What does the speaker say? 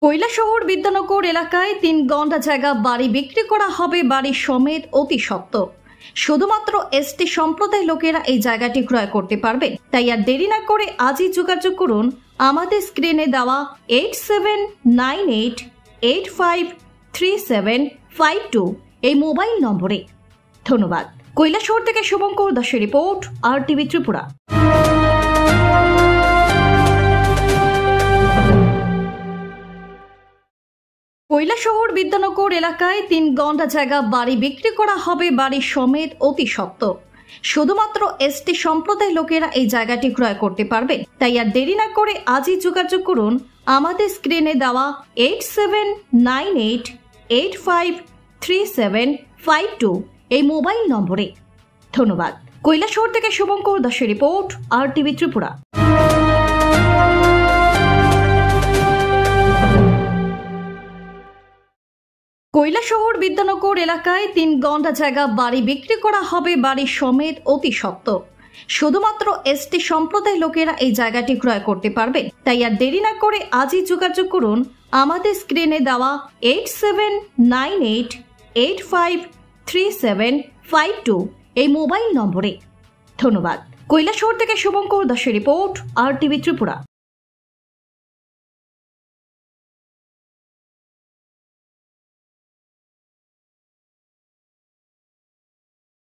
কৈলাসহর বিদ্যানগর এলাকায় 3 গন্ডা জায়গা বাড়ি বিক্রি করা হবে বাড়ি সমেত অতি সত্ত্ব। শুধুমাত্র এসটি সম্প্রদায়ের লোকেরা এই জায়গাটি ক্রয় করতে পারবে। তাই আর দেরি না করে আজই যোগাযোগ করুন আমাদের স্ক্রিনে দেওয়া 8798853752 এই মোবাইল নম্বরে। ধন্যবাদ। কৈলাসহর থেকে শুভঙ্কর দাসের রিপোর্ট, RTV ত্রিপুরা। কৈলাসহর বিদ্যানগর এলাকায় 3 গন্ডা জায়গা বাড়ি বিক্রি করা হবে বাড়ি সমেত অতি সত্ত্ব। শুধুমাত্র এসটি সম্প্রদায়ের লোকেরা এই জায়গাটি ক্রয় করতে পারবে। তাই আর দেরি না করে আজই যোগাযোগ করুন আমাদের স্ক্রিনে দেওয়া 8798853752 এই মোবাইল নম্বরে। ধন্যবাদ। কৈলাসহর থেকে শুভঙ্কর দাসের রিপোর্ট, RTV ত্রিপুরা। কৈলাসহর বিদ্যানগর এলাকায় 3 গন্ডা জায়গা বাড়ি বিক্রি করা হবে বাড়ি সমেত অতি সত্ত্ব। শুধুমাত্র এসটি সম্প্রদায়ের লোকেরা এই জায়গাটি ক্রয় করতে পারবে। তাই আর দেরি না করে আজই যোগাযোগ করুন আমাদের স্ক্রিনে দেওয়া 8798853752 এই মোবাইল নম্বরে। ধন্যবাদ। কৈলাসহর থেকে শুভঙ্কর দাসের রিপোর্ট, RTV ত্রিপুরা।